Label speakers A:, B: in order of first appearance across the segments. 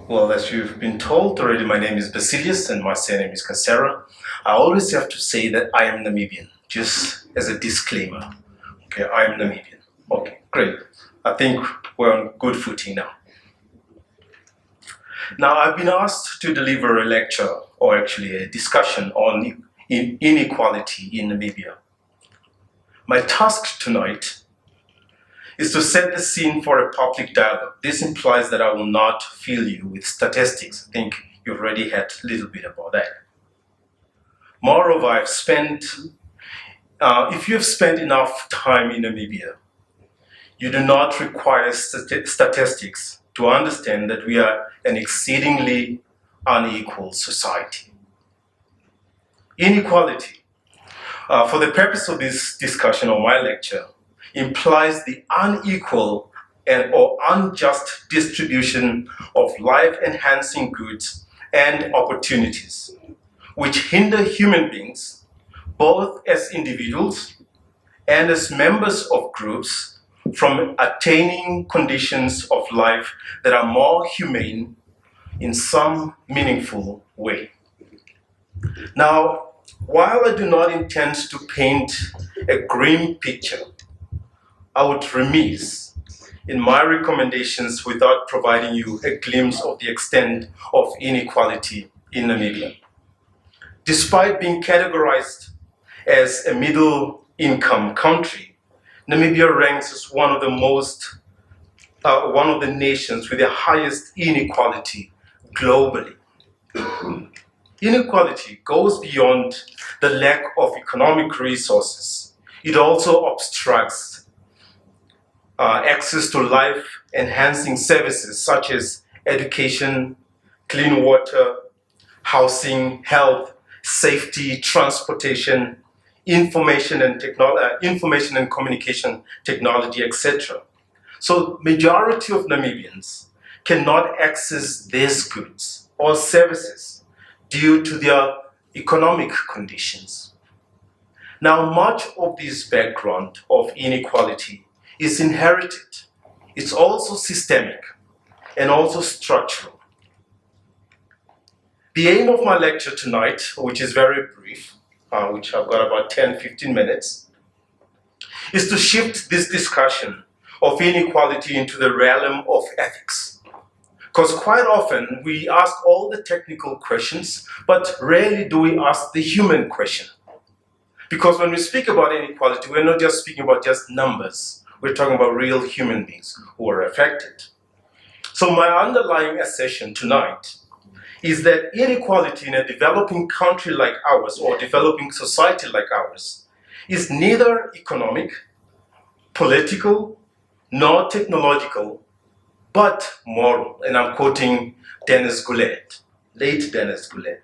A: Well, as you've been told already, my name is Basilius and my surname is Kasera. I always have to say that I am Namibian, just as a disclaimer. Okay, I am Namibian. Okay, great. I think we're on good footing now. Now, I've been asked to deliver a lecture, or actually a discussion on inequality in Namibia. My task tonight is to set the scene for a public dialogue. This implies that I will not fill you with statistics. I think you've already had a little bit about that. Moreover, if you've spent enough time in Namibia, you do not require statistics to understand that we are an exceedingly unequal society. Inequality, for the purpose of this discussion or my lecture, implies the unequal or unjust distribution of life-enhancing goods and opportunities, which hinder human beings, both as individuals and as members of groups, from attaining conditions of life that are more humane in some meaningful way. Now, while I do not intend to paint a grim picture, I would remiss in my recommendations without providing you a glimpse of the extent of inequality in Namibia. Despite being categorized as a middle-income country, Namibia ranks as one of the nations with the highest inequality globally. Inequality goes beyond the lack of economic resources. It also obstructs access to life-enhancing services such as education, clean water, housing, health, safety, transportation, information and communication technology, etc. So majority of Namibians cannot access these goods or services due to their economic conditions. Now, much of this background of inequality is inherited. It's also systemic and also structural. The aim of my lecture tonight, which is very brief, which I've got about 10-15 minutes, is to shift this discussion of inequality into the realm of ethics. Because quite often we ask all the technical questions, but rarely do we ask the human question. Because when we speak about inequality, we're not just speaking about just numbers. We're talking about real human beings who are affected. So my underlying assertion tonight is that inequality in a developing country like ours or developing society like ours is neither economic, political, nor technological, but moral. And I'm quoting Dennis Goulet, late Dennis Goulet,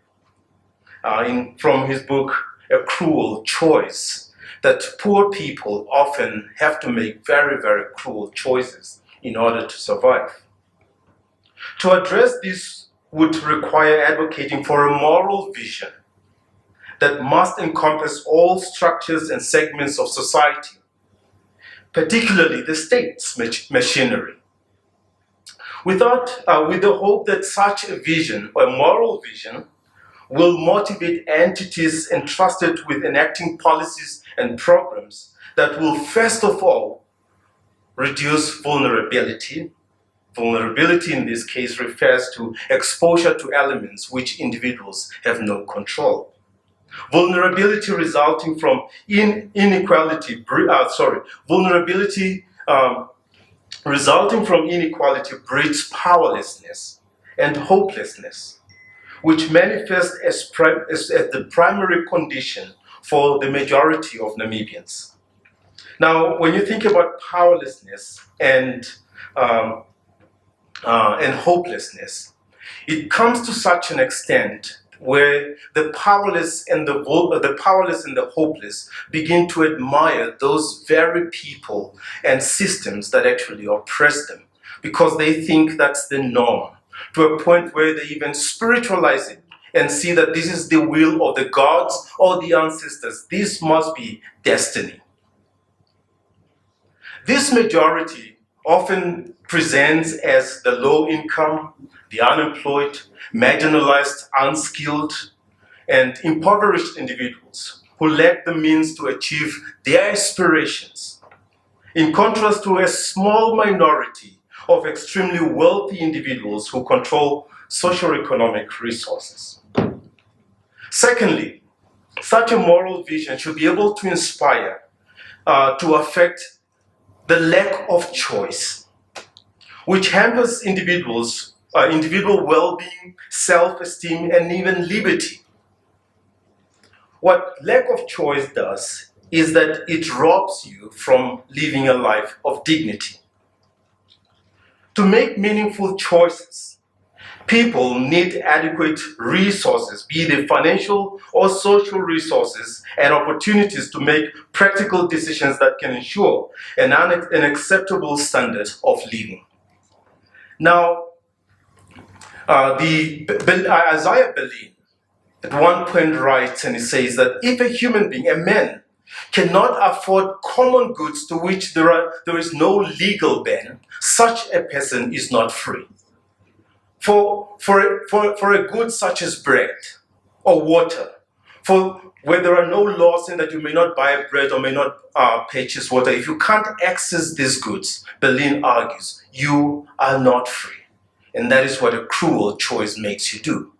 A: from his book, A Cruel Choice, that poor people often have to make very, very cruel choices in order to survive. To address this would require advocating for a moral vision that must encompass all structures and segments of society, particularly the state's machinery. With the hope that such a vision, a moral vision, will motivate entities entrusted with enacting policies and programs that will first of all reduce vulnerability. Vulnerability in this case refers to exposure to elements which individuals have no control. Vulnerability resulting from vulnerability resulting from inequality breeds powerlessness and hopelessness, which manifest as the primary condition for the majority of Namibians. Now, when you think about powerlessness and hopelessness, it comes to such an extent where the powerless and the hopeless begin to admire those very people and systems that actually oppress them, because they think that's the norm, to a point where they even spiritualize it and see that this is the will of the gods or the ancestors. This must be destiny. This majority often presents as the low income, the unemployed, marginalized, unskilled, and impoverished individuals who lack the means to achieve their aspirations, in contrast to a small minority of extremely wealthy individuals who control socioeconomic resources. Secondly, such a moral vision should be able to inspire, to affect the lack of choice, which hampers individuals, individual well-being, self-esteem, and even liberty. What lack of choice does is that it robs you from living a life of dignity. To make meaningful choices, people need adequate resources, be they financial or social resources, and opportunities to make practical decisions that can ensure an acceptable standard of living. Now, Isaiah Berlin at one point writes, and he says that if a human being, a man, cannot afford common goods to which there is no legal ban, such a person is not free. For a good such as bread or water, for where there are no laws saying that you may not buy bread or may not purchase water, if you can't access these goods, Berlin argues, you are not free. And that is what a cruel choice makes you do.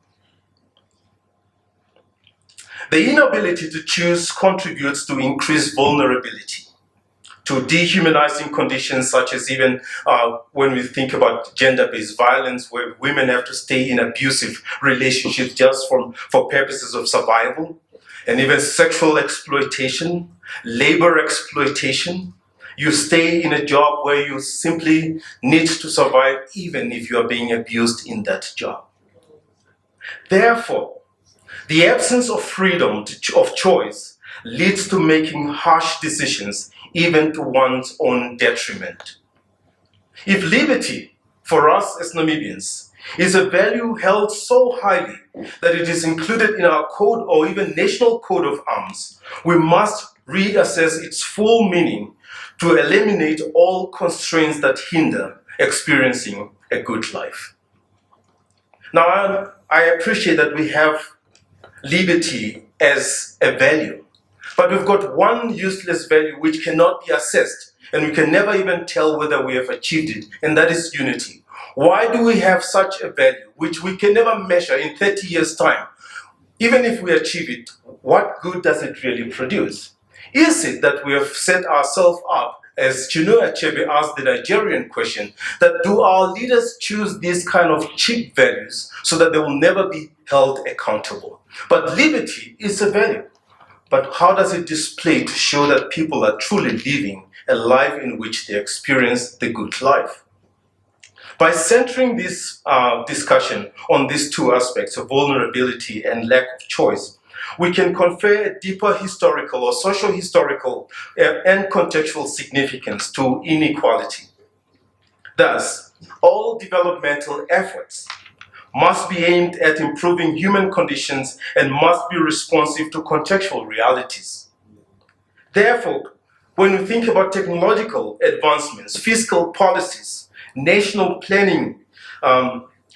A: The inability to choose contributes to increased vulnerability, to dehumanizing conditions such as even when we think about gender-based violence, where women have to stay in abusive relationships just for purposes of survival, and even sexual exploitation, labor exploitation. You stay in a job where you simply need to survive even if you are being abused in that job. Therefore, the absence of freedom of choice leads to making harsh decisions, even to one's own detriment. If liberty, for us as Namibians, is a value held so highly that it is included in our code or even national coat of arms, we must reassess its full meaning to eliminate all constraints that hinder experiencing a good life. Now, I appreciate that we have liberty as a value, but we've got one useless value which cannot be assessed, and we can never even tell whether we have achieved it, and that is unity. Why do we have such a value which we can never measure in 30 years' time? Even if we achieve it, what good does it really produce? Is it that we have set ourselves up, as Chinua Achebe asked the Nigerian question, that do our leaders choose these kind of cheap values so that they will never be held accountable? But liberty is a value. But how does it display to show that people are truly living a life in which they experience the good life? By centering this discussion on these two aspects of vulnerability and lack of choice, we can confer a deeper historical or socio-historical and contextual significance to inequality. Thus, all developmental efforts must be aimed at improving human conditions and must be responsive to contextual realities. Therefore, when we think about technological advancements, fiscal policies, national planning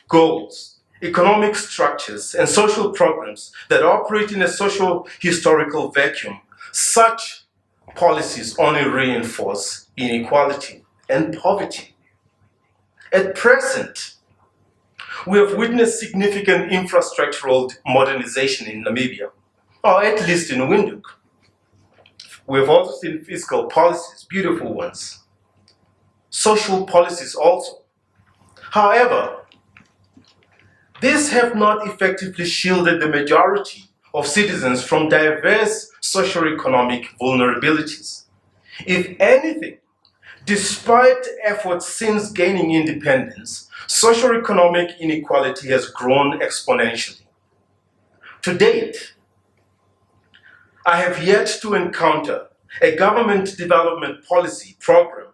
A: goals, economic structures, and social programs that operate in a socio-historical vacuum, such policies only reinforce inequality and poverty. At present, we have witnessed significant infrastructural modernization in Namibia, or at least in Windhoek. We have also seen fiscal policies, beautiful ones. Social policies also. However, these have not effectively shielded the majority of citizens from diverse socioeconomic vulnerabilities. If anything, despite efforts since gaining independence, socioeconomic inequality has grown exponentially. To date, I have yet to encounter a government development policy program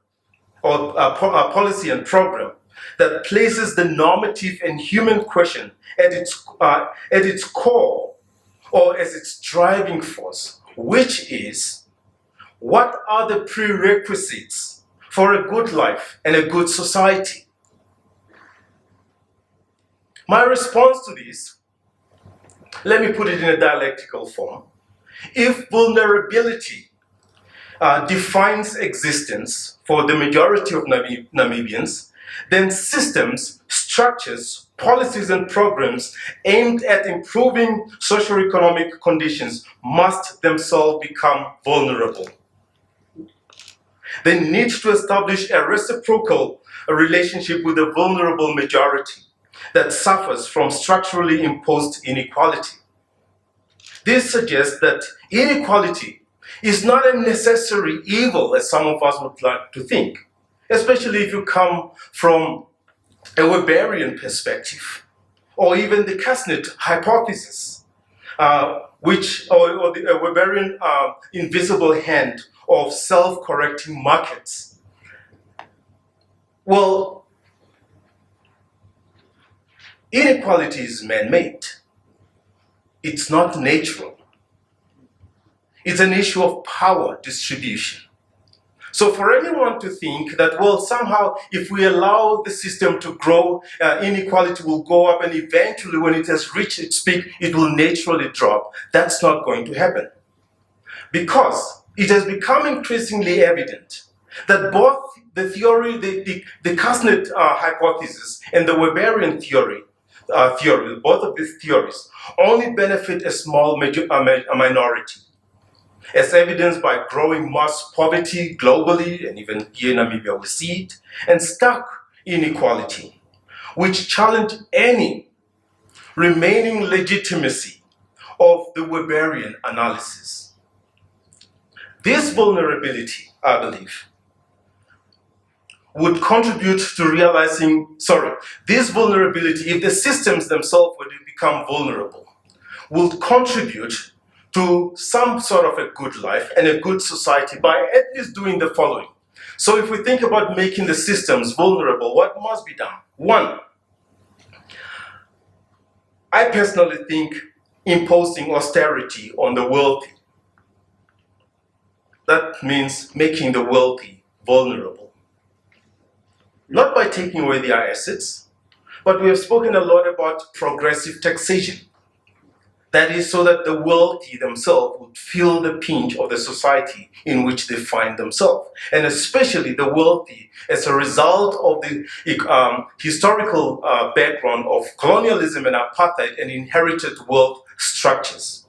A: or a policy and program that places the normative and human question at its core or as its driving force, which is, what are the prerequisites for a good life and a good society. My response to this, let me put it in a dialectical form. If vulnerability defines existence for the majority of Namibians, then systems, structures, policies, and programs aimed at improving socio-economic conditions must themselves become vulnerable. They need to establish a reciprocal relationship with the vulnerable majority that suffers from structurally imposed inequality. This suggests that inequality is not a necessary evil, as some of us would like to think, especially if you come from a Weberian perspective, or even the Kasnet hypothesis, or the Weberian invisible hand of self-correcting markets. Well, inequality is man-made. It's not natural. It's an issue of power distribution. So for anyone to think that, well, somehow if we allow the system to grow, inequality will go up, and eventually when it has reached its peak, it will naturally drop, that's not going to happen. Because it has become increasingly evident that both the theory, the Kasnet hypothesis and the Weberian theory, both of these theories, only benefit a small minority, as evidenced by growing mass poverty globally, and even here in Namibia we see it, and stark inequality, which challenge any remaining legitimacy of the Weberian analysis. This vulnerability, I believe, would contribute to realizing, this vulnerability, if the systems themselves were to become vulnerable, would contribute to some sort of a good life and a good society by at least doing the following. So if we think about making the systems vulnerable, what must be done? One, I personally think imposing austerity on the wealthy. That means making the wealthy vulnerable. Not by taking away their assets, but we have spoken a lot about progressive taxation. That is so that the wealthy themselves would feel the pinch of the society in which they find themselves. And especially the wealthy as a result of the historical background of colonialism and apartheid and inherited wealth structures.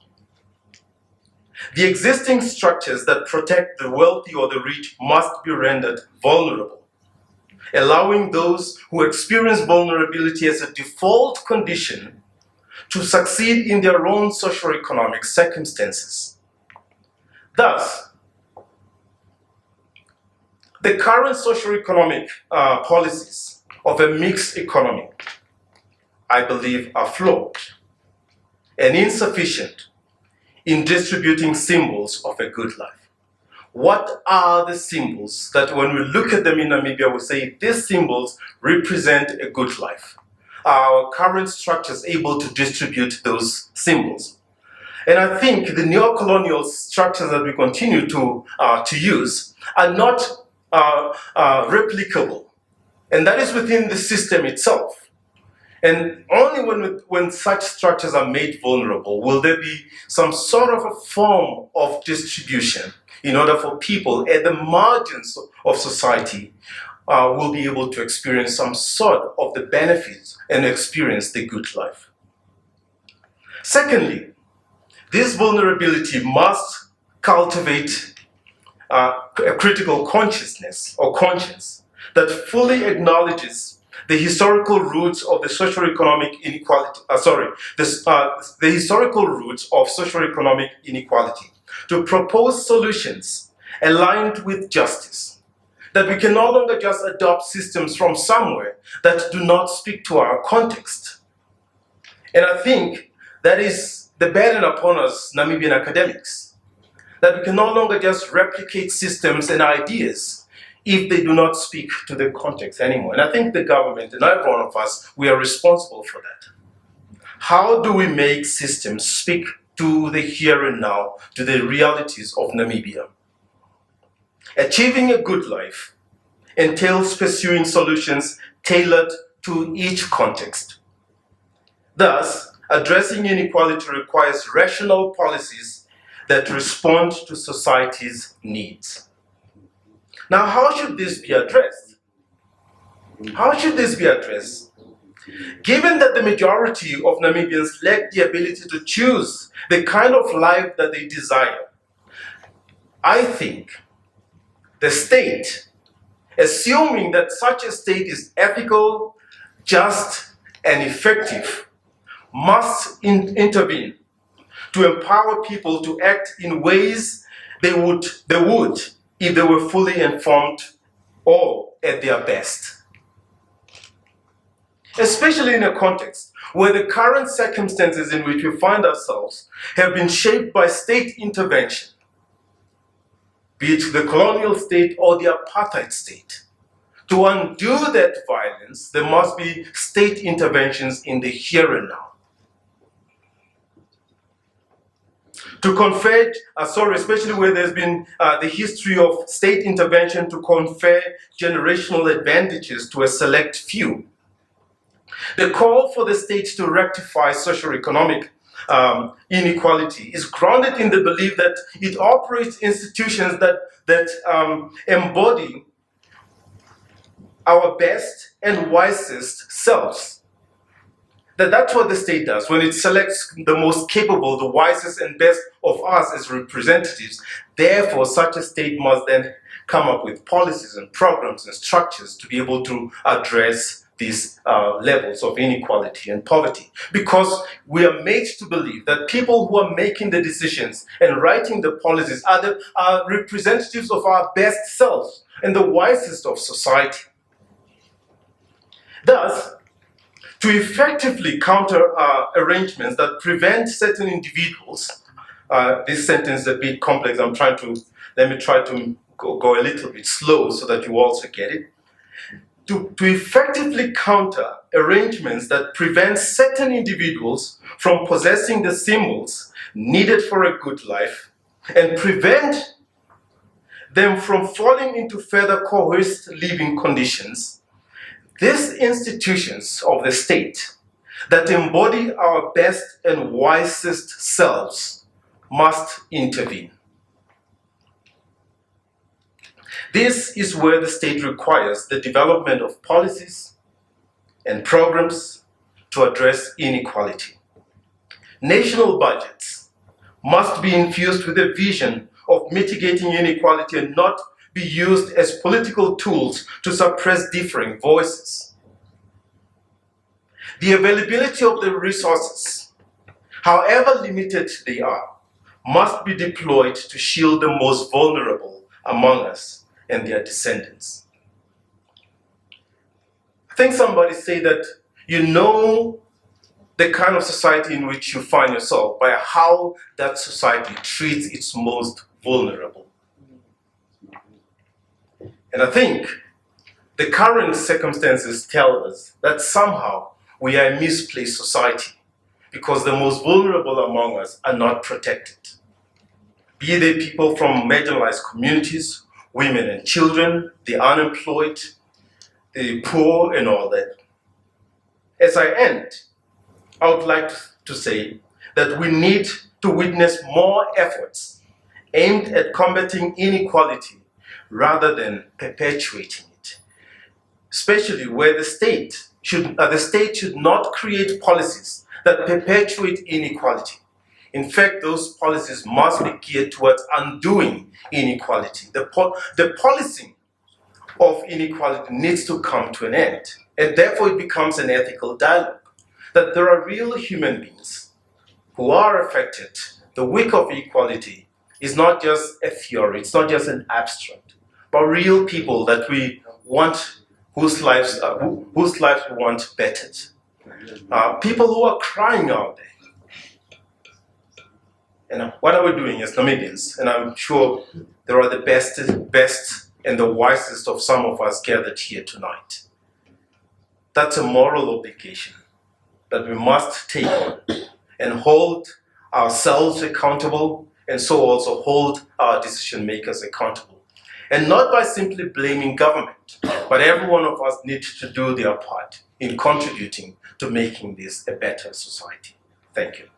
A: The existing structures that protect the wealthy or the rich must be rendered vulnerable, allowing those who experience vulnerability as a default condition to succeed in their own socio-economic circumstances. Thus, the current socio-economic policies of a mixed economy, I believe, are flawed and insufficient in distributing symbols of a good life. What are the symbols that when we look at them in Namibia, we say these symbols represent a good life? Our current structures able to distribute those symbols. And I think the neo-colonial structures that we continue to use are not replicable. And that is within the system itself. And only when such structures are made vulnerable will there be some sort of a form of distribution in order for people at the margins of society will be able to experience some sort of the benefits and experience the good life. Secondly, this vulnerability must cultivate a critical consciousness or conscience that fully acknowledges the historical roots of the socio-economic inequality, the historical roots of socio-economic inequality, to propose solutions aligned with justice, that we can no longer just adopt systems from somewhere that do not speak to our context. And I think that is the burden upon us, Namibian academics, that we can no longer just replicate systems and ideas if they do not speak to the context anymore. And I think the government and every one of us, we are responsible for that. How do we make systems speak to the here and now, to the realities of Namibia? Achieving a good life entails pursuing solutions tailored to each context. Thus, addressing inequality requires rational policies that respond to society's needs. Now, how should this be addressed? How should this be addressed? Given that the majority of Namibians lack the ability to choose the kind of life that they desire, I think the state, assuming that such a state is ethical, just, and effective, must intervene to empower people to act in ways they would if they were fully informed or at their best. Especially in a context where the current circumstances in which we find ourselves have been shaped by state intervention, be it the colonial state or the apartheid state. To undo that violence, there must be state interventions in the here and now. To confer, especially where there's been the history of state intervention to confer generational advantages to a select few. The call for the state to rectify socioeconomic inequality is grounded in the belief that it operates institutions that embody our best and wisest selves. That's what the state does. When it selects the most capable, the wisest and best of us as representatives, therefore such a state must then come up with policies and programs and structures to be able to address these levels of inequality and poverty. Because we are made to believe that people who are making the decisions and writing the policies are representatives of our best selves and the wisest of society. Thus, to effectively counter arrangements that prevent certain individuals, this sentence is a bit complex, let me try to go a little bit slow so that you also get it. To effectively counter arrangements that prevent certain individuals from possessing the symbols needed for a good life and prevent them from falling into further coerced living conditions, these institutions of the state that embody our best and wisest selves must intervene. This is where the state requires the development of policies and programs to address inequality. National budgets must be infused with a vision of mitigating inequality and not be used as political tools to suppress differing voices. The availability of the resources, however limited they are, must be deployed to shield the most vulnerable among us and their descendants. I think somebody said that you know the kind of society in which you find yourself by how that society treats its most vulnerable. And I think the current circumstances tell us that somehow we are a misplaced society because the most vulnerable among us are not protected. Be they people from marginalized communities, women and children, the unemployed, the poor, and all that. As I end, I would like to say that we need to witness more efforts aimed at combating inequality rather than perpetuating it, especially where the state should not create policies that perpetuate inequality. In fact, those policies must be geared towards undoing inequality. The policing of inequality needs to come to an end, and therefore it becomes an ethical dialogue, that there are real human beings who are affected. The week of equality is not just a theory, it's not just an abstract, but real people that we want, whose lives we want bettered. People who are crying out there. And what are we doing as Namibians? And I'm sure there are the best and the wisest of some of us gathered here tonight. That's a moral obligation that we must take on and hold ourselves accountable, and so also hold our decision makers accountable. And not by simply blaming government, but every one of us needs to do their part in contributing to making this a better society. Thank you.